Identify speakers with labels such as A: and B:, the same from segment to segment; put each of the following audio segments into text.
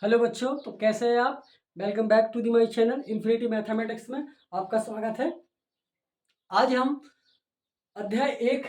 A: Hello बच्चों, तो कैसे हैं आप। Welcome back to the my channel Infinity Mathematics में आपका स्वागत है। आज हम अध्याय 1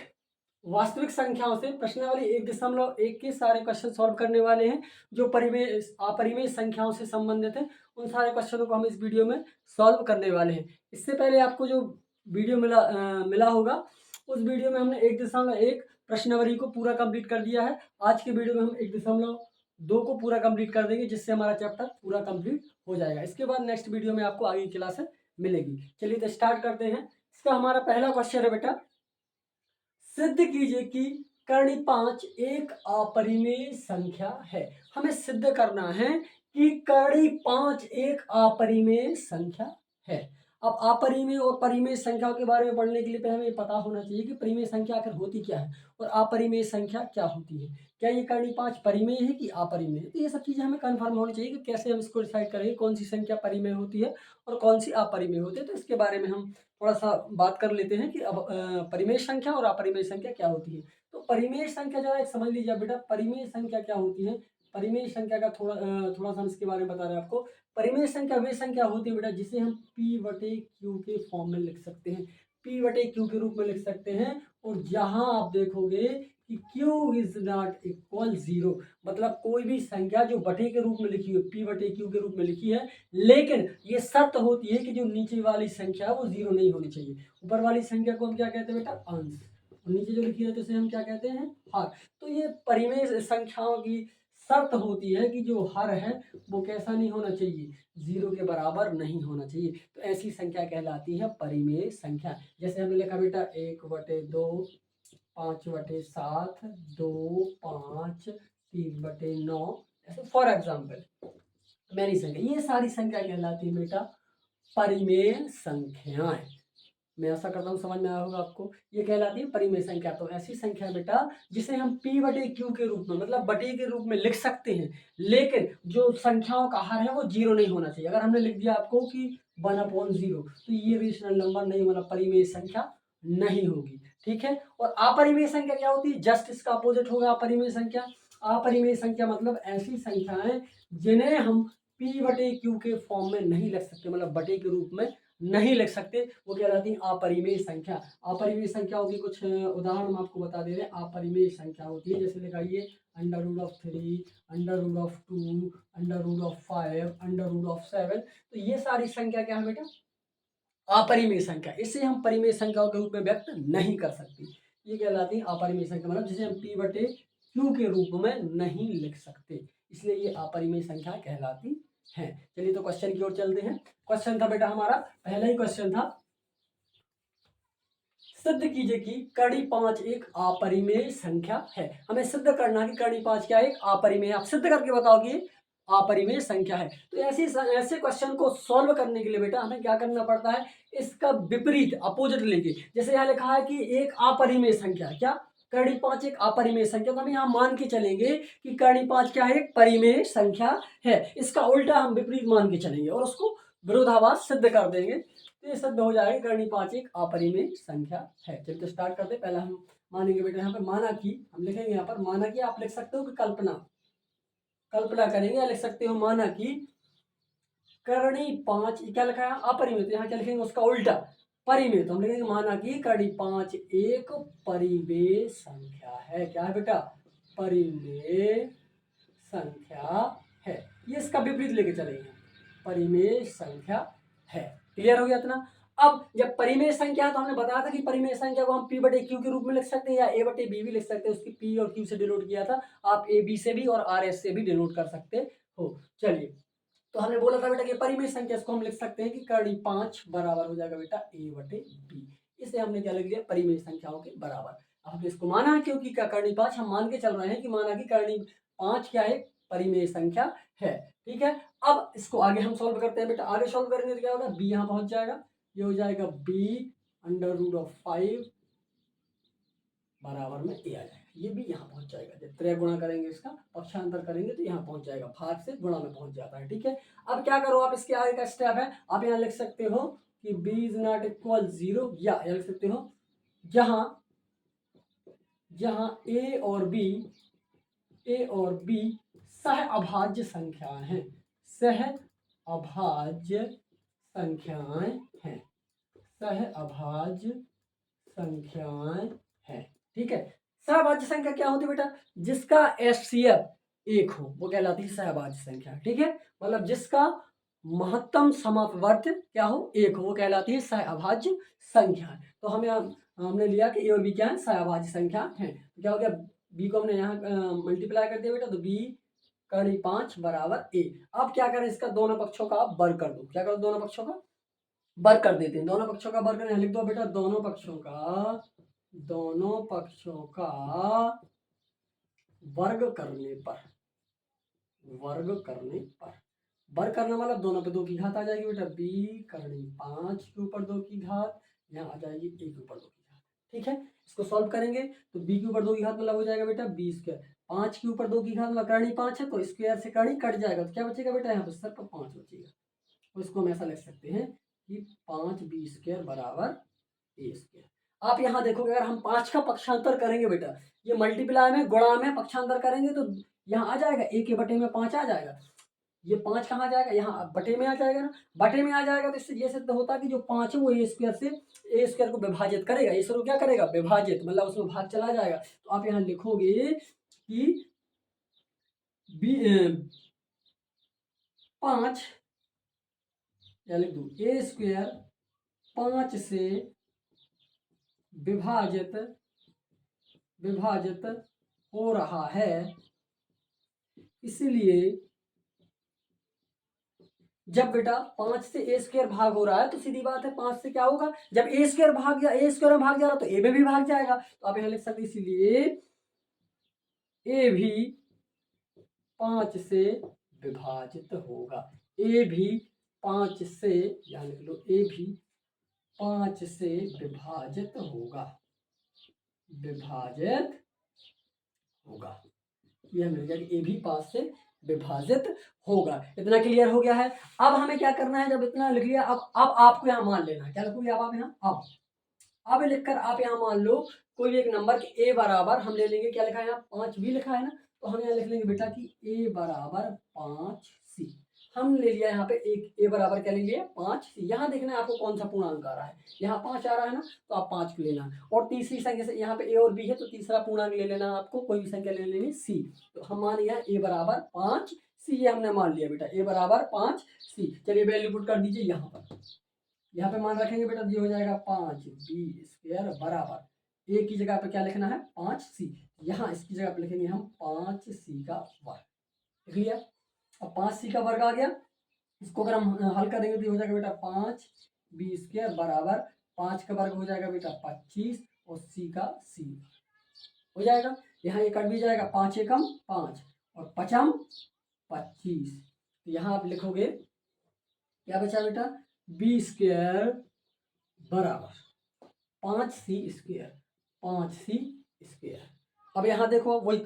A: वास्तविक संख्याओं से प्रश्नावली 1.1 के सारे क्वेश्चन सॉल्व करने वाले हैं जो परिमेय अपरिमेय संख्याओं से संबंधित हैं। उन सारे क्वेश्चनों को हम इस वीडियो में सॉल्व करने वाले हैं। इससे पहले आपको जो वीडियो मिला होगा, उस वीडियो में हमने 1.1 प्रश्नावली को पूरा कंप्लीट कर दिया है। आज के वीडियो में हम 1.2 को पूरा कंप्लीट कर देंगे, जिससे हमारा चैप्टर पूरा कंप्लीट हो जाएगा। इसके बाद नेक्स्ट वीडियो में आपको आगे की क्लास मिलेगी। चलिए तो स्टार्ट करते हैं। इसका हमारा पहला क्वेश्चन है बेटा, सिद्ध कीजिए कि कर्ण 5 एक अपरिमेय संख्या है। हमें सिद्ध करना है कि कर्ण 5 एक अपरिमेय संख्या है। अब अपरिमेय और परिमेय संख्याओं के बारे में पढ़ने के लिए पहले हमें पता होना चाहिए कि परिमेय संख्या आखिर होती क्या है और अपरिमेय संख्या क्या होती है। क्या ये कर्ण 5 परिमेय है कि अपरिमेय है, तो ये सब चीजें हमें कंफर्म होनी चाहिए कि कैसे हम इसको डिसाइड करेंगे कौन सी संख्या परिमेय होती है और कौन सी अपरिमेय होती है। तो इसके बारे में हम थोड़ा सा बात कर लेते हैं कि अब परिमेय संख्या और अपरिमेय संख्या क्या होती है। तो परिमेय संख्या जरा एक समझ लीजिए बेटा, परिमेय संख्या क्या होती है। परिमेय संख्या का थोड़ा सा हम इसके बारे में बता रहे हैं आपको। परिमेय संख्या वे संख्या होती है बेटा जिसे हम P/Q के फॉर्म में लिख सकते हैं, P/Q के रूप में लिख सकते हैं। और जहां आप देखोगे कि Q इज नॉट इक्वल 0, मतलब कोई भी संख्या जो बटे के रूप में लिखी है, P/Q के रूप में लिखी है, लेकिन ये शर्त होती है कि जो नीचे वाली संख्या वो 0 नहीं होनी चाहिए। ऊपर वाली संख्या को हम क्या कहते हैं बेटा, अंश, और नीचे जो लिखी है तो उसे हम क्या कहते हैं, हर। तो ये परिमेय संख्याओं की शर्त होती है कि जो हर है वो कैसा नहीं होना चाहिए, 0 के बराबर नहीं होना चाहिए। तो ऐसी संख्या कहलाती है परिमेय संख्या। जैसे हमने लिखा बेटा 1/2, 5/7, 2, 5, 3/9, ऐसे फॉर एग्जाम्पल मैनी संख्या, ये सारी संख्या कहलाती है बेटा परिमेय संख्याएं। मैं आशा करता हूँ समझ में आया होगा आपको। ये कहलाती है परिमेय संख्या। तो ऐसी संख्या बेटा जिसे हम P/Q के रूप में, मतलब बटे के रूप में लिख सकते हैं, लेकिन जो संख्याओं का हर है वो 0 नहीं होना चाहिए। अगर हमने लिख दिया आपको कि 1/0, तो ये रेशनल नंबर नहीं, मतलब परिमेय संख्या नहीं होगी। ठीक है। और अपरिमेय संख्या क्या होती है, जस्ट इसका अपोजिट होगा अपरिमेय संख्या। अपरिमेय संख्या मतलब ऐसी संख्याएं जिन्हें हम P/Q के फॉर्म में नहीं लिख सकते, मतलब बटे के रूप में नहीं लिख सकते, वो कहलाती है अपरिमेय संख्या। अपरिमेय संख्याओं की कुछ उदाहरण हम आपको बता दे रहे हैं। अपरिमेय संख्या होती है, जैसे लिखाइए √3, √2, √5, √7। तो ये सारी संख्या क्या है बेटा, अपरिमेय संख्या। इसे हम परिमेय संख्याओं के रूप में व्यक्त नहीं कर सकते। ये कहलाती है अपरिमेय संख्या, मतलब जिसे हम P/Q के रूप में नहीं लिख सकते, इसलिए ये अपरिमेय संख्या कहलाती है। चलिए तो क्वेश्चन की ओर चलते हैं। क्वेश्चन था बेटा हमारा, पहला ही क्वेश्चन था, सिद्ध कीजिए कि कर्ण 5 एक अपरिमेय संख्या है। हमें सिद्ध करना कि कर्ण 5 क्या है, एक अपरिमेय। आप सिद्ध करके बताओगे अपरिमेय संख्या है। तो ऐसे क्वेश्चन को सॉल्व करने के लिए बेटा हमें क्या करना पड़ता है, इसका विपरीत अपोजिट लेके। जैसे यहाँ लिखा है कि एक अपरिमेय संख्या, क्या कर्ण 5 एक अपरिमेय संख्या, तो हम यहाँ मान के चलेंगे कि कर्ण 5 क्या है, एक परिमेय संख्या है। इसका उल्टा हम विपरीत मान के चलेंगे और उसको विरोधाभास सिद्ध कर देंगे। तो ये सिद्ध हो जाएगा कर्ण 5 एक अपरिमेय संख्या है। चलिए तो स्टार्ट करते हैं। पहला हम मानेंगे बेटा यहाँ पे, माना कि, हम लिखेंगे यहाँ पर माना कि, आप लिख सकते हो कि कल्पना करेंगे, या लिख सकते हो माना कि कर्ण 5, क्या लिखा है अपरिमेय, तो यहाँ क्या लिखेंगे उसका उल्टा परिमेय। तो हम लिखेंगे माना कि कर्ण 5 एक परिमेय संख्या है। क्या है बेटा, परिमेय संख्या है। ये इसका विपरीत लेके चलेंगे, परिमेय संख्या है। क्लियर हो गया इतना। अब जब परिमेय संख्या है तो हमने बताया था कि परिमेय संख्या को हम P/Q के रूप में लिख सकते हैं या A/B भी लिख सकते हैं। उसकी P और Q से डिनोट किया था, आप AB से भी और RS से भी डिनोट कर सकते हो। चलिए, तो हमने बोला था बेटा कि परिमेय संख्या इसको हम लिख सकते हैं कि कर्ण 5 बराबर हो जाएगा बेटा A/B। इसे हमने क्या लिख दिया, परिमेय संख्याओं के बराबर। हमने इसको माना है क्योंकि क्या कर्ण 5 हम मान के चल रहे हैं कि माना कि कर्ण 5 क्या है, परिमेय संख्या है। ठीक है। अब इसको आगे हम सॉल्व करते हैं बेटा। आगे सॉल्व करेंगे तो क्या होगा, B यहाँ पहुंच जाएगा, ये हो जाएगा B√5 बराबर में A आ जाएगा। ये भी यहाँ पहुंच जाएगा, जब त्रय गुणा करेंगे, इसका पक्षांतर करेंगे तो यहाँ पहुंच जाएगा, भाग से गुणा में पहुंच जाता है। ठीक है। अब क्या करो आप, इसके आगे का स्टेप है, आप यहाँ लिख सकते हो कि B इज नॉट इक्वल 0, या लिख सकते हो जहां A और B सह अभाज्य संख्याएं हैं, सह अभाज्य संख्याएं हैं, सह अभाज्य संख्याएं हैं। ठीक है, सहभाज्य संख्या क्या होती है बेटा? जिसका एचसीएफ 1 हो वो कहलाती है सहभाज्य संख्या। ठीक है, मतलब जिसका महत्तम समापवर्त क्या हो? 1 हो, वो कहलाती है सहअभाज्य संख्या। तो हमने लिया कि ए और बी क्या है? सहअभाज्य संख्या है। तो क्या हो गया? बी को हमने यहाँ मल्टीप्लाई कर दिया बेटा, तो बी कड़ी 5 बराबर ए। अब क्या करें? इसका दोनों पक्षों का आप वर्ग कर दो। क्या करो? दोनों पक्षों का वर्ग कर देते हैं। दोनों पक्षों का वर्ग करना, लिख दो बेटा, दोनों पक्षों का वर्ग करने पर, वर्ग करना मतलब दोनों पे 2 की घात आ जाएगी बेटा, बी करनी 5 के ऊपर 2 की घात, यहाँ आ जाएगी ए के ऊपर 2 की घात। ठीक है, इसको सॉल्व करेंगे तो बी के ऊपर 2 की घात मतलब हो जाएगा बेटा बी स्क्वायर, 5 के ऊपर 2 की घात मतलब करनी 5 है, तो स्क्वायर से करनी कट जाएगा, तो क्या बचेगा बेटा? यहाँ पर सिर्फ 5 बचेगा। तो इसको हम ऐसा लिख सकते हैं कि 5 बी स्क्वायर बराबर ए स्क्वायर। आप यहाँ देखोगे, अगर हम 5 का पक्षांतर करेंगे बेटा, ये मल्टीप्लाई में गुणा में पक्षांतर करेंगे तो यहाँ आ जाएगा ए के बटे में 5 आ जाएगा। ये 5 कहाँ जाएगा? यहाँ बटे में आ जाएगा ना, बटे में आ जाएगा तो इससे ये सिद्ध होता है कि जो 5 है वो ए स्क्वायर को विभाजित करेगा। ए स्क्वायर क्या करेगा? विभाजित, मतलब उसमें भाग चला जाएगा। तो आप यहाँ लिखोगे कि 5 या लिख दो ए स्क्वायर 5 से विभाजित हो रहा है, इसलिए जब बेटा 5 से ए स्क्वायर भाग हो रहा है तो सीधी बात है 5 से क्या होगा? जब ए स्क्वायर में भाग जा रहा तो ए में भी भाग जाएगा। तो आप यहाँ लिख सकते, इसीलिए ए भी 5 से विभाजित होगा। ए भी 5 से, यहाँ लिख लो, ए भी 5 से विभाजित होगा, यह मिल गया कि ए भी 5 से विभाजित होगा। इतना क्लियर हो गया है। अब हमें क्या करना है? जब इतना लिख लिया, अब आपको यहाँ मान लेना है। क्या लिखोगे आप यहाँ? अब लिखकर आप यहाँ मान लो कोई एक नंबर ए बराबर हम ले लेंगे, क्या लिखा है यहाँ? 5 भी लिखा है ना, तो हम यहाँ लिख लेंगे बेटा कि ए बराबर 5 सी। हम ले लिया यहाँ पे एक ए बराबर क्या ले लिया? 5 सी। यहाँ देखना है आपको कौन सा पूर्णांक आ रहा है। यहाँ 5 आ रहा है ना, तो आप 5 को लेना। और तीसरी संख्या से यहाँ पे ए और बी है, तो तीसरा पूर्णांक ले लेना आपको, कोई भी संख्या ले लेनी सी। तो हम मान लिया ए बराबर 5 सी, ये हमने मान लिया बेटा, ए बराबर 5 सी। चलिए वैल्यू पुट कर दीजिए यहाँ पर। यहाँ पे मान रखेंगे बेटा, ये हो जाएगा 5 बी स्क्वायर बराबर ए की जगह पे क्या लिखना है? 5 सी। यहाँ इसकी जगह पे लिखेंगे हम 5 सी का वर्ग। लिख लिया। अब 5 सी का वर्ग आ गया, इसको अगर हम हल करेंगे तो हो जाएगा बेटा 5 बी स्क्वायर बराबर 5 का वर्ग हो जाएगा बेटा 25 और सी का सी हो जाएगा। यहाँ ये कट भी जाएगा, 5 एकम 5 और 5 25। तो यहाँ आप लिखोगे क्या बचा बेटा? बी स्क्वायर बराबर 5 सी स्क्वायर। अब यहाँ देखो वही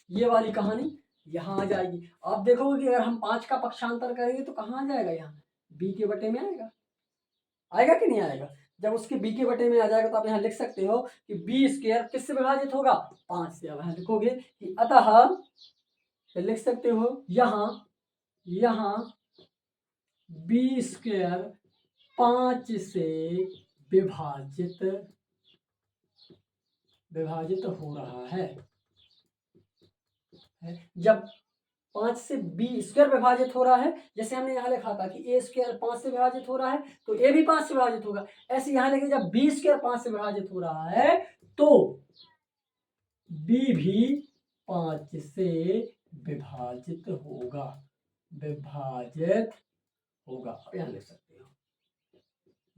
A: ये वाली कहानी यहाँ आ जाएगी। आप देखोगे कि अगर हम 5 का पक्षांतर करेंगे तो कहाँ आ जाएगा? यहाँ बी के बटे में आएगा कि नहीं आएगा? जब उसके बी के बटे में आ जाएगा तो आप यहाँ लिख सकते हो कि बी स्क्वायर किससे विभाजित होगा? 5 से। अब यहाँ लिखोगे कि अतः लिख सकते हो यहाँ बी स्क्वायर 5 से विभाजित हो रहा है। जब 5 से बी स्क्वायर विभाजित हो रहा है, जैसे हमने यहाँ लिखा था कि ए स्क्वायर 5 से विभाजित हो रहा है तो ए भी 5 से विभाजित होगा, ऐसे यहाँ लिखेंगे जब बी स्क्वायर 5 से विभाजित हो रहा है तो बी भी 5 से विभाजित होगा। यहाँ लिख सकते हो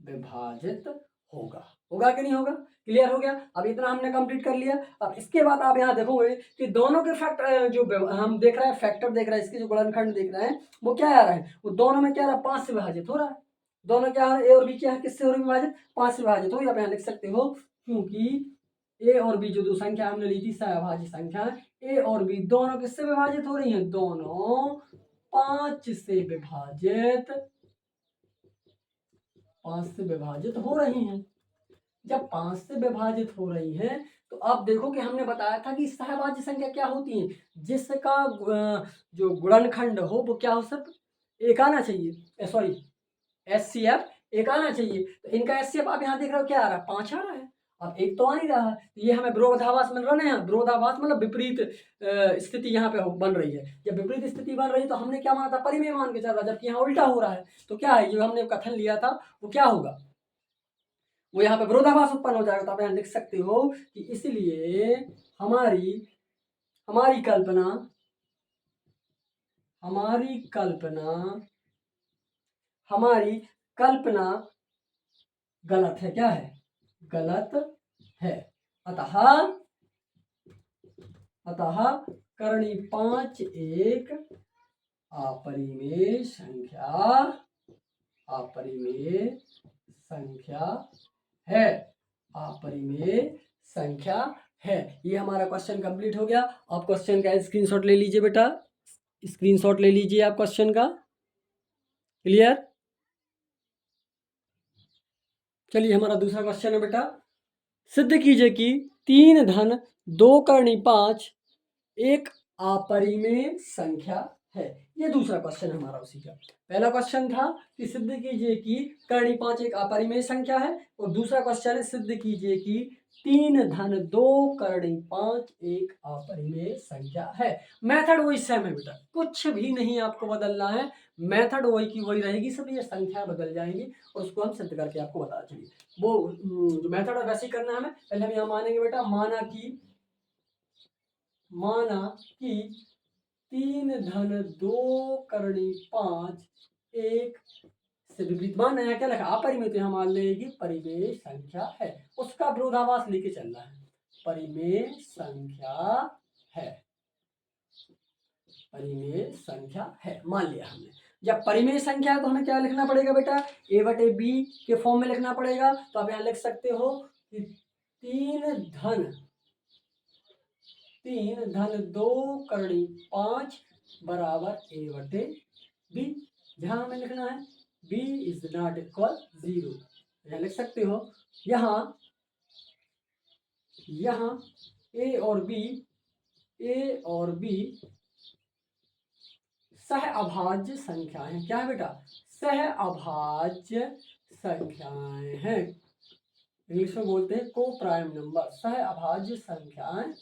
A: विभाजित होगा कि नहीं होगा? क्लियर हो गया। अब इतना हमने कंप्लीट कर लिया। अब इसके बाद आप यहाँ देखोगे कि दोनों के फैक्टर जो हम देख रहे हैं, फैक्टर देख रहे हैं, इसके जो गुणनखंड देख रहे हैं वो क्या आ रहा है? वो दोनों में क्या आ रहा है? 5 से विभाजित हो रहा है। दोनों क्या आ रहा है? ए और बी क्या है? किससे हो रही विभाजित? 5 से विभाजित हो। यहाँ लिख सकते हो क्योंकि ए और बी जो दो संख्या हमने ली थी सहभाज्य संख्या, ए और बी दोनों किससे विभाजित हो रही है? दोनों 5 से विभाजित हो रही हैं। जब 5 से विभाजित हो रही हैं तो आप देखो कि हमने बताया था कि सहभाज्य संख्या क्या होती है, जिसका जो गुणनखंड हो वो क्या हो, सब एक आना चाहिए, सॉरी HCF एक आना चाहिए। तो इनका HCF आप यहाँ देख रहे हो क्या आ रहा है, 5 आ रहा है। अब एक तो आ नहीं रहा है, तो ये हमें विरोधाभास मिल रहा है ना। यहाँ विरोधाभास मतलब विपरीत स्थिति यहाँ पे बन रही है। जब विपरीत स्थिति बन रही है तो हमने क्या माना था, परिमेय मान के चल रहा है, जबकि यहाँ उल्टा हो रहा है। तो क्या है, जो हमने कथन लिया था वो क्या होगा, वो यहाँ पे विरोधाभास उत्पन्न हो जाएगा। तो आप यहाँ लिख सकते हो कि इसलिए हमारी हमारी कल्पना हमारी कल्पना हमारी कल्पना गलत है। क्या है, गलत है। अतः करणी 5 एक अपरिमेय संख्या है। अपरिमेय संख्या है। ये हमारा क्वेश्चन कंप्लीट हो गया। आप क्वेश्चन का स्क्रीनशॉट ले लीजिए बेटा, स्क्रीनशॉट ले लीजिए आप क्वेश्चन का। क्लियर। चलिए हमारा दूसरा क्वेश्चन है बेटा, सिद्ध कीजिए कि 3 धन 2 करणी 5 एक अपरिमेय संख्या है। ये दूसरा क्वेश्चन हमारा उसी का। पहला क्वेश्चन था कि सिद्ध कीजिए कि करणी 5 एक अपरिमेय संख्या है, और दूसरा क्वेश्चन है सिद्ध कीजिए कि 3 धन 2 करणी 5 एक अपरिमेय संख्या है। मेथड वही सेम है बेटा, कुछ भी नहीं आपको बदलना है। मेथड वही की वही रहेगी, सब ये संख्या बदल जाएंगी और उसको हम सिद्ध करके आपको बता देंगे। वो जो मेथड है वैसे ही करना है हमें। पहले हम यहाँ मानेंगे बेटा, माना कि 3 धन 2 करणी 5 एक से विपरीत मान है, क्या लिखा, अपरिमेय। तो यहाँ मान लेंगे कि परिमेय संख्या है, उसका विरोधाभास लेके चलना है। परिमेय संख्या है मान लिया हमने। जब परिमेय संख्या है तो हमें क्या लिखना पड़ेगा बेटा, A/B के फॉर्म में लिखना पड़ेगा। तो आप यहाँ लिख सकते हो कि 3 धन 2 करणी 5 बराबर A/B। जहां हमें लिखना है B इज नॉट इक्वल 0, यहाँ लिख सकते हो। यहाँ A और B सहअभाज्य संख्याएं। क्या है बेटा, सहअभाज्य संख्याएं हैं। इंग्लिश में बोलते हैं को प्राइम नंबर। सहअभाज्य संख्याएं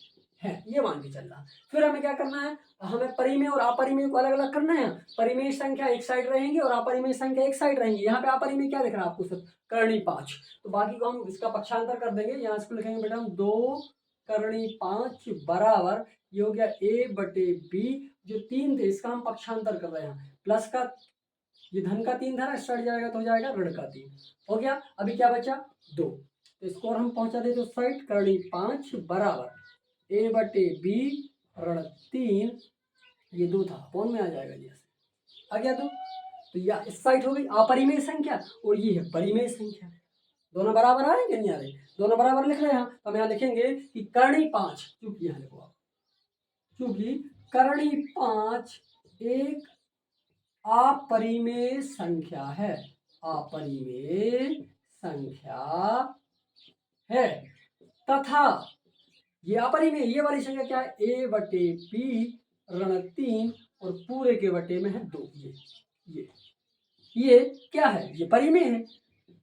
A: है, ये मान के चलना। फिर हमें क्या करना है, हमें परिमेय और अपरिमेय को अलग अलग करना है। परिमेय संख्या एक साइड रहेंगी और अपरिमेय संख्या एक साइड रहेंगी। यहाँ पे अपरिमेय क्या लिख रहा है आपको, सब करणी 5, तो बाकी को हम इसका पक्षांतर कर देंगे। यहाँ इसको लिखेंगे बेटा हम 2 करणी 5 बराबर, ये हो गया A/B। जो 3 थे इसका हम पक्षांतर कर रहे हैं, प्लस का ये धन का 3 था, सट जाएगा तो हो जाएगा ऋण का 3। हो गया। अभी क्या बचा 2, तो इसको और हम पहुंचा देते उस साइड, करणी 5 बराबर A/B ऋण 3, ये 2 था, कौन में आ जाएगा, ये आ गया 2। तो यह इस साइड हो गई अपरिमेय संख्या और ये है परिमेय संख्या। दोनों बराबर आ रहे हैं कि नहीं आ रहे, दोनों बराबर लिख रहे हैं। तो हम यहाँ लिखेंगे कि करणी 5, चूंकि यहाँ लिखो आप, चूंकि करणी 5 एक अपरिमेय संख्या है, अपरिमेय संख्या है, तथा ये अपरिमेय, ये वाली संख्या क्या है, A/B ऋण 3 और पूरे के बटे में है 2। ये क्या है, ये परिमेय है।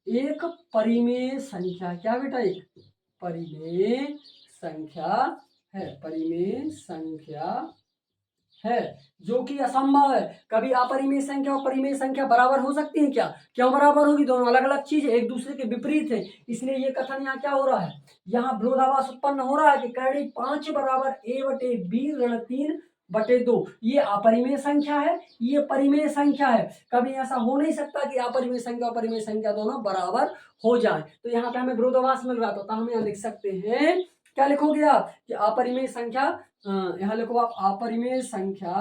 A: एक परिमेय संख्या, क्या बेटा, एक परिमेय संख्या है, परिमेय संख्या है, जो कि असंभव है। कभी अपरिमेय संख्या और परिमेय संख्या बराबर हो सकती है क्या, क्यों बराबर होगी, दोनों अलग अलग चीज है, एक दूसरे के विपरीत है। इसलिए ये कथन यहाँ क्या हो रहा है, यहाँ विरोधाभास उत्पन्न हो रहा है कि करणी 5 बराबर A/B ऋण 3/2। ये अपरिमेय संख्या है, ये परिमेय संख्या है। कभी ऐसा हो नहीं सकता कि अपरिमेय संख्या और परिमेय संख्या दोनों बराबर हो जाए। तो यहाँ पे हमें विरोधाभास मिल रहा था, तो हम यहाँ लिख सकते हैं, क्या लिखोगे आप कि अपरिमेय संख्या, यहाँ लिखो आप अपरिमेय संख्या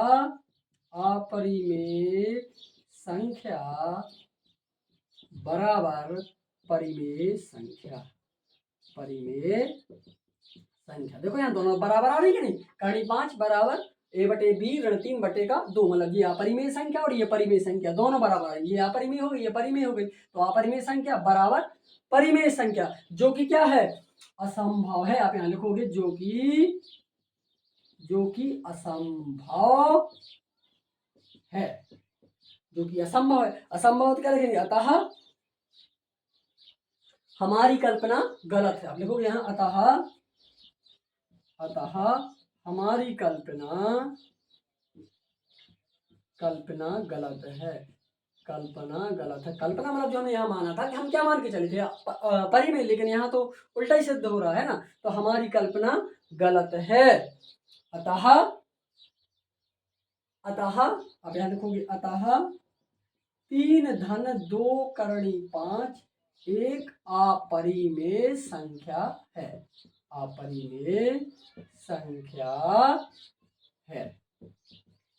A: बराबर परिमेय संख्या। देखो यहाँ दोनों बराबर आ रही है कि नहीं, करणी 5 बराबर A/B ऋण 3/2, मतलब ये अपरिमेय संख्या और ये परिमेय संख्या दोनों बराबर है। ये अपरिमेय हो गई, ये परिमेय हो गई, तो अपरिमेय संख्या बराबर परिमेय संख्या जो कि क्या है, असंभव है। आप यहां लिखोगे जो कि असंभव है, जो कि असंभव है। असंभव क्या लिखेंगे, अतः हमारी कल्पना गलत है। आप लिखोगे यहां अतः हमारी कल्पना गलत है। कल्पना गलत है। कल्पना मतलब जो हमने यहाँ माना था कि हम क्या मान के चले थे, परिमेय, लेकिन यहाँ तो उल्टा ही सिद्ध हो रहा है ना। तो हमारी कल्पना गलत है। अतः आप यहाँ लिखोगे अतः 3 धन 2 करणी 5 एक अपरिमेय संख्या है। अपरिमेय संख्या है।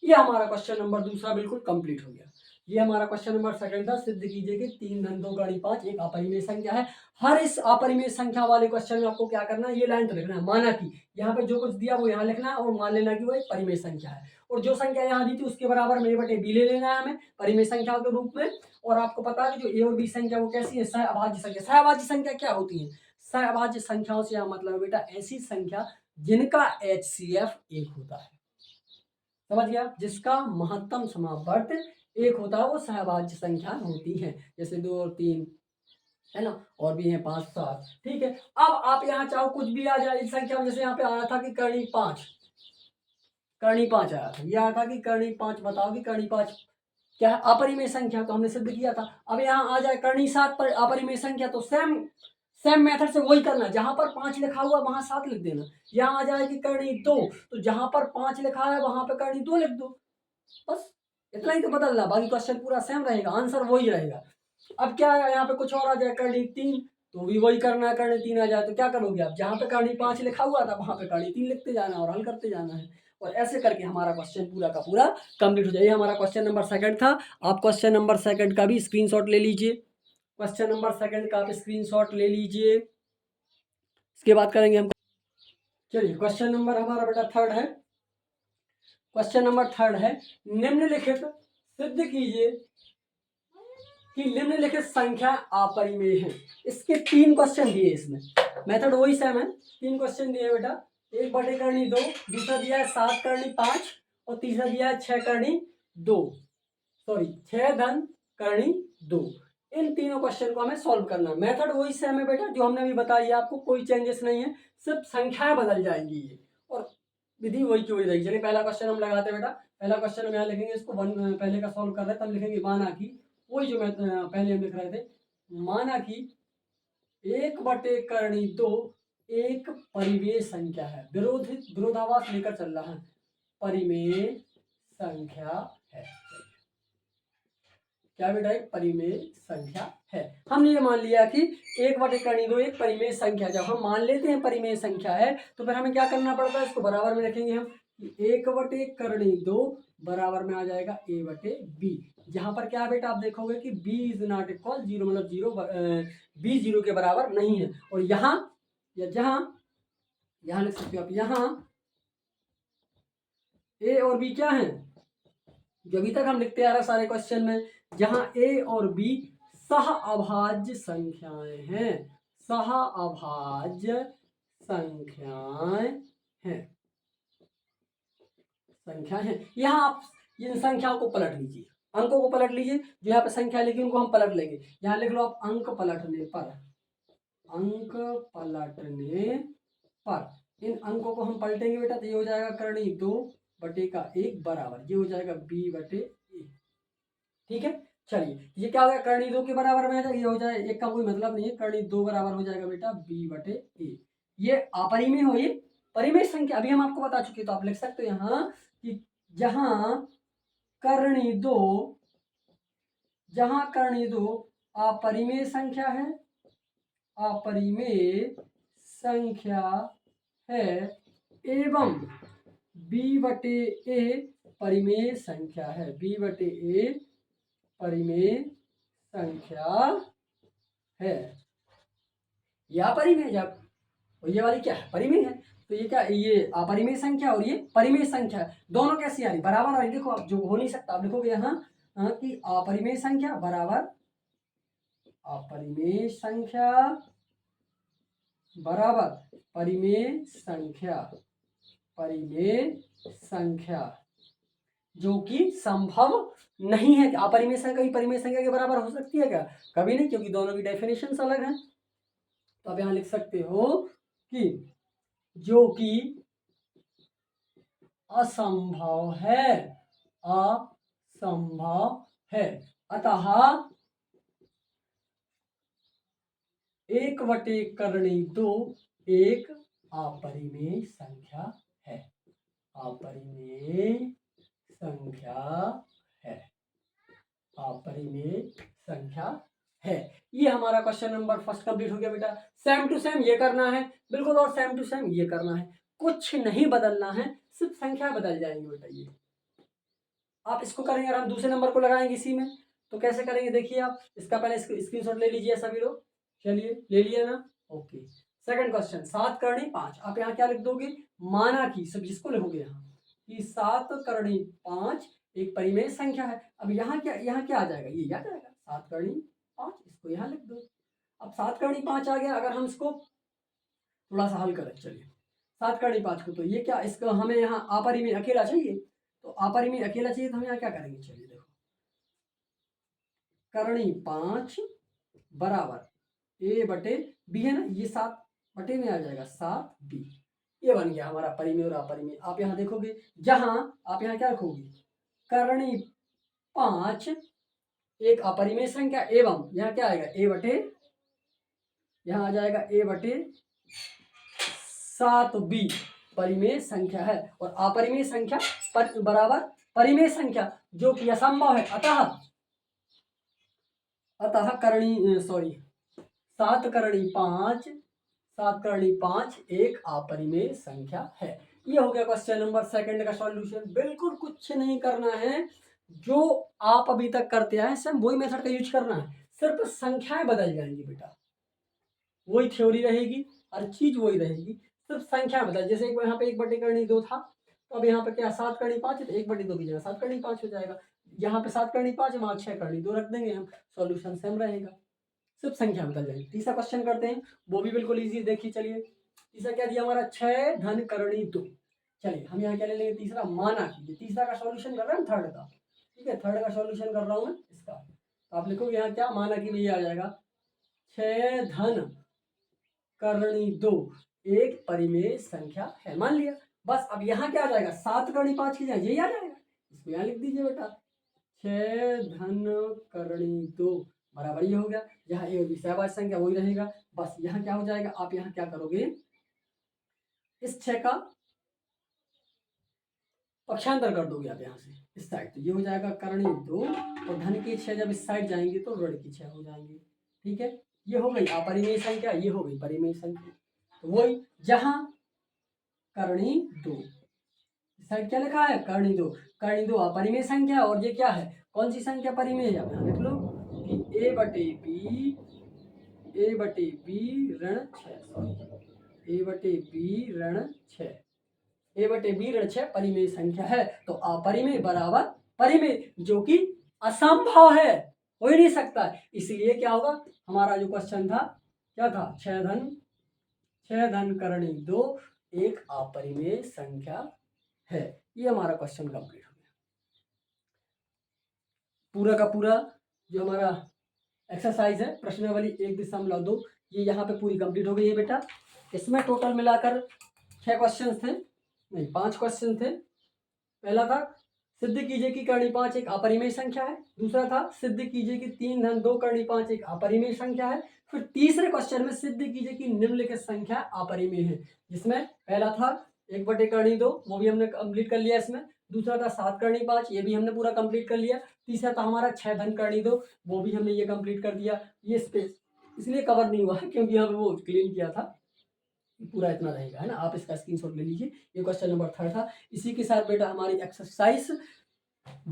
A: ये हमारा क्वेश्चन नंबर दूसरा बिल्कुल कंप्लीट हो गया। ये हमारा क्वेश्चन नंबर सेकंड था, सिद्ध कीजिए कि 3 धन 2 करणी 5 एक अपरिमेय संख्या है। हर इस अपरिमेय संख्या वाले क्वेश्चन में आपको क्या करना है, ये लाइन तो लिखना है, माना कि यहाँ पे जो कुछ दिया वो यहाँ लिखना है और मान लेना कि वो एक परिमेय संख्या है, और जो संख्या यहाँ दी थी उसके बराबर में बटे बी ले लेना है हमें परिमेय संख्या के रूप में। और आपको पता है कि जो ए और बी संख्या वो कैसी है, सहअभाज्य संख्या। सहअभाज्य संख्या क्या होती है, सहअभाज्य संख्याओं से यहाँ मतलब बेटा ऐसी संख्या जिनका HCF 1 होता है। समझ गया, जिसका महत्तम समावर्त 1 होता है वो सहभाज्य संख्या होती है। जैसे 2 और 3 है ना, और भी है 5 7। ठीक है, अब आप यहाँ चाहो कुछ भी आ जाए इस संख्या में। जैसे यहाँ पे आया था कि करणी 5 आया था, यह आया था कि करणी 5, बताओ कि करणी 5 क्या है, अपरिमेय संख्या, तो हमने सिद्ध किया था। अब यहाँ आ जाए करणी 7 पर अपरिमेय संख्या, तो सेम मेथड से वही करना, जहां पर 5 लिखा हुआ वहां 7 लिख देना। यहाँ आ जाए कि करणी 2, तो जहां पर 5 लिखा है वहां पे करणी 2 लिख दो, बस इतना ही तो बदलना, बाकी क्वेश्चन पूरा सेम रहेगा, आंसर वही रहेगा। अब क्या है, यहाँ पे कुछ और आ जाए करणी 3, तो भी वही करना है। करणी 3 आ जाए तो क्या करोगे आप, जहां पे करणी 5 लिखा हुआ था वहां पे करणी 3 लिखते जाना और हल करते जाना है, और ऐसे करके हमारा क्वेश्चन पूरा का पूरा कंप्लीट हो जाए। हमारा क्वेश्चन नंबर सेकंड था। आप क्वेश्चन नंबर सेकंड का भी स्क्रीनशॉट ले लीजिए। क्वेश्चन नंबर सेकंड का आप स्क्रीनशॉट ले लीजिए, इसके बाद करेंगे हम। चलिए क्वेश्चन नंबर हमारा बेटा थर्ड है। क्वेश्चन नंबर थर्ड है, निम्नलिखित सिद्ध कीजिए कि निम्नलिखित संख्या अपरिमेय है। इसके 3 क्वेश्चन दिए, इसमें मेथड वही सेम है। 3 क्वेश्चन दिए बेटा, 1 बटे करणी 2, दूसरा दिया है 7 करणी 5, और तीसरा दिया है 6 करणी 2, सॉरी 6 धन करणी 2। इन तीनों क्वेश्चन को हमें सॉल्व करना है। मेथड वही सेम है बेटा, जो हमने अभी बताई है आपको, कोई चेंजेस नहीं है, सिर्फ संख्याएं बदल जाएंगी ये, और विधि वही की वही रहेगी। चलिए पहला क्वेश्चन हम लगाते हैं बेटा। पहला क्वेश्चन हम यहाँ लिखेंगे, इसको पहले का सॉल्व कर रहे हैं, तब लिखेंगे माना कि, वही जो मैं पहले हम लिख रहे थे, माना कि 1 बटे करणी 2 एक परिमेय संख्या है। विरोधाभास लेकर चल रहा है, परिमेय संख्या है। क्या बेटा, एक परिमेय संख्या है। हमने ये मान लिया कि 1 बटे करणी 2 एक परिमेय संख्या। जब हम मान लेते हैं परिमेय संख्या है तो फिर हमें क्या करना पड़ता है, इसको बराबर में रखेंगे हम, 1 बटे करणी 2 बराबर में आ जाएगा a बटे b। जहां पर क्या बेटा आप देखोगे कि b इज नॉट इक्वल 0, मतलब 0, b 0 के बराबर नहीं है। और यहाँ या यहाँ लिख सकते हो आप, यहाँ a और b क्या है, जो अभी तक हम लिखते आ रहे सारे क्वेश्चन में, जहां a और b सहअभाज्य संख्याएं हैं, सहअभाज्य संख्याएं हैं, यहाँ आप इन संख्याओं को पलट लीजिए, अंकों को पलट लीजिए। जो यहाँ पे संख्या लिखी उनको हम पलट लेंगे। यहाँ लिख लो आप, अंक पलटने पर इन अंकों को हम पलटेंगे बेटा, तो ये हो जाएगा करणी 2 बटे का 1 बराबर, ये हो जाएगा b बटे a। ठीक है, चलिए ये क्या हो गया, करणी 2 के बराबर में आ जाएगा, ये हो जाए 1 का कोई मतलब नहीं है, करणी 2 बराबर हो जाएगा बेटा b बटे a। ये अपरिमेय हो, ये परिमेय संख्या अभी हम आपको बता चुके, तो आप लिख सकते हो यहाँ कि जहां करणी 2 अपरिमेय संख्या है, अपरिमेय संख्या है, एवं b बटे a परिमेय संख्या है, b बटे a परिमेय संख्या है। यह परिमेय, जब ये वाली क्या है, परिमेय है, तो ये क्या, ये अपरिमेय संख्या और ये परिमेय संख्या, दोनों कैसी आ रही, बराबर आ रही। देखो आप, जो हो नहीं सकता, आप लिखोगे यहाँ कि अपरिमेय संख्या बराबर अपरिमेय संख्या बराबर परिमेय संख्या जो कि संभव नहीं है। अपरिमेय संख्या की परिमेय संख्या के बराबर हो सकती है क्या? कभी नहीं, क्योंकि दोनों की डेफिनेशन अलग है। तो अब यहां लिख सकते हो कि जो कि असंभव है, अतः 1/2 एक अपरिमेय संख्या है। ये हमारा क्वेश्चन नंबर फर्स्ट कंप्लीट हो गया बेटा। सेम टू सेम ये करना है बिल्कुल, और सेम टू सेम ये करना है, कुछ नहीं बदलना है, सिर्फ संख्या बदल जाएंगे बेटा। ये आप इसको करेंगे और हम दूसरे नंबर को लगाएंगे इसी में, तो कैसे करेंगे देखिए आप। इसका पहले स्क्रीनशॉट ले लीजिए सभी लोग। चलिए ले लिया ना, ओके। सेकंड क्वेश्चन 7 करणी 5। आप यहाँ क्या लिख दोगे? माना कि, सब जिसको लिखोगे यहाँ कि 7 करणी 5 एक परिमेय संख्या है। अब यहाँ क्या आ जाएगा? ये आ जाएगा 7 करणी 5, इसको यहाँ लिख दो। अब 7 करणी 5 आ गया। अगर हम इसको थोड़ा सा हल करें, चलिए 7 करणी 5 को, तो ये क्या, इसको हमें यहाँ अपरिमेय अकेला चाहिए, तो अपरिमेय अकेला चाहिए तो हम यहाँ क्या करेंगे? चलिए देखो, करणी 5 बराबर a/b है ना, ये 7 बटे में आ जाएगा 7b। ये बन गया हमारा परिमेय और अपरिमेय। आप यहाँ देखोगे, जहां आप यहाँ क्या रखोगे? करणी 5 एक अपरिमेय संख्या एवं यहाँ क्या आएगा? यहाँ आ जाएगा a/7b परिमेय संख्या है, और अपरिमेय संख्या बराबर परिमेय संख्या जो कि असंभव है। अतः करणी 7 करणी 5 एक अपरिमेय संख्या है। ये हो गया क्वेश्चन नंबर सेकंड का सॉल्यूशन। बिल्कुल कुछ नहीं करना है, जो आप अभी तक करते आए सेम वही मेथड का यूज करना है, सिर्फ संख्याएं बदल जाएंगी बेटा। वही थ्योरी रहेगी, हर चीज वही रहेगी, सिर्फ संख्या बदल। जैसे यहाँ पे 1/2 था, तो अब यहाँ पे क्या 7 करणी 5 है, तो 1/2 की जगह 7 करणी 5 हो जाएगा। यहाँ पे 7 करणी 5 है, वहां 6 करणी 2 रख देंगे हम, सॉल्यूशन सेम रहेगा, सिर्फ संख्या बदल जाएगी। तीसरा क्वेश्चन करते हैं, वो भी बिल्कुल इजी। देखिए चलिए, तीसरा क्या दिया हमारा? 6 धन करणी 2। चलिए हम यहाँ क्या ले लेंगे? तीसरा माना कि, तीसरा का सॉल्यूशन कर रहे हैं थर्ड का, ठीक है, थर्ड का सॉल्यूशन कर रहा हूँ मैं इसका। तो आप लिखोगे यहाँ क्या? माना कि ये आ जाएगा 6 धन करणी 2 एक परिमेय संख्या है, मान लिया। बस अब यहाँ क्या आ जाएगा? 7 करणी 5 की जगह यही आ जाएगा, इसको यहाँ लिख दीजिए बेटा। 6 धन करणी 2 बराबर ये हो गया। यहाँ ए और बी सहवाची संख्या वही रहेगा। बस यहाँ क्या हो जाएगा? आप यहाँ क्या करोगे? इस 6 का पक्षांतर कर दोगे आप यहाँ से इस साइड, तो ये हो जाएगा करणी 2, और धन की 6 जब इस साइड जाएंगे तो ऋण की 6 हो जाएंगे। ठीक है, ये हो गई अपरिमेय संख्या, ये हो गई परिमेय संख्या। तो वही जहां करणी 2 इस साइड क्या लिखा है? करणी 2 अपरिमेय संख्या, और ये क्या है? कौन सी संख्या परिमेय है? यहाँ लिख लो कि a/b ऋण 6, a/b ऋण 6 परिमेय संख्या है। तो अपरिमेय बराबर परिमेय जो कि असंभव है, हो ही नहीं सकता। इसलिए क्या होगा? हमारा जो क्वेश्चन था क्या था? 6 धन करणी 2 एक अपरिमेय संख्या है। ये हमारा क्वेश्चन कंप्लीट हो गया। पूरा का पूरा जो हमारा एक्सरसाइज है प्रश्नावली 1.2, ये यहाँ पे पूरी कंप्लीट हो गई है बेटा। इसमें टोटल मिलाकर 6 क्वेश्चन थे, नहीं 5 क्वेश्चन थे। पहला था सिद्ध कीजिए कि करणी 5 एक अपरिमेय संख्या है। दूसरा था सिद्ध कीजिए कि 3 धन 2 करणी 5 एक अपरिमेय संख्या है। फिर तीसरे क्वेश्चन में सिद्ध कीजिए कि निम्नलिखित संख्या अपरिमेय है, जिसमें पहला था 1/2, वो भी हमने कंप्लीट कर लिया इसमें। दूसरा था 7 करणी 5, ये भी हमने पूरा कंप्लीट कर लिया। तीसरा था हमारा 6 धन करणी 2, वो भी हमने ये कंप्लीट कर दिया। ये स्पेस इसलिए कवर नहीं हुआ है क्योंकि हमने वो क्लीन किया था। पूरा इतना रहेगा, है ना। आप इसका स्क्रीनशॉट ले लीजिए। ये क्वेश्चन नंबर 3 था। इसी के साथ बेटा हमारी एक्सरसाइज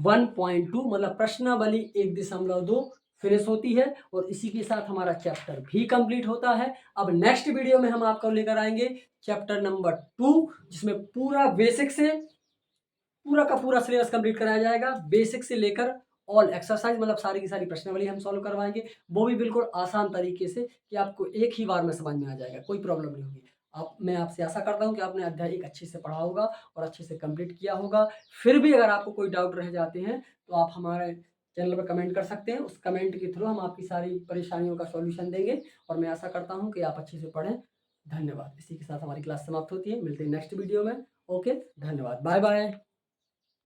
A: 1.2 मतलब प्रश्नावली 1.2 फिनिश होती है, और इसी के साथ हमारा चैप्टर भी कंप्लीट होता है। अब नेक्स्ट वीडियो में हम आपको लेकर आएंगे चैप्टर नंबर 2, जिसमें पूरा बेसिक से पूरा का पूरा सिलेबस कंप्लीट कराया जाएगा, बेसिक से लेकर ऑल एक्सरसाइज मतलब सारी की सारी प्रश्नावली हम सॉल्व करवाएंगे, वो भी बिल्कुल आसान तरीके से कि आपको एक ही बार में समझ में आ जाएगा, कोई प्रॉब्लम नहीं होगी। मैं आपसे आशा करता हूँ कि आपने अध्याय 1 अच्छे से पढ़ा होगा और अच्छे से कंप्लीट किया होगा। फिर भी अगर आपको कोई डाउट रह जाते हैं तो आप हमारे चैनल पर कमेंट कर सकते हैं। उस कमेंट के थ्रू हम आपकी सारी परेशानियों का सॉल्यूशन देंगे और मैं आशा करता हूँ कि आप अच्छे से पढ़ें। धन्यवाद। इसी के साथ हमारी क्लास समाप्त होती है। मिलते हैं नेक्स्ट वीडियो में। ओके, धन्यवाद। Bye bye.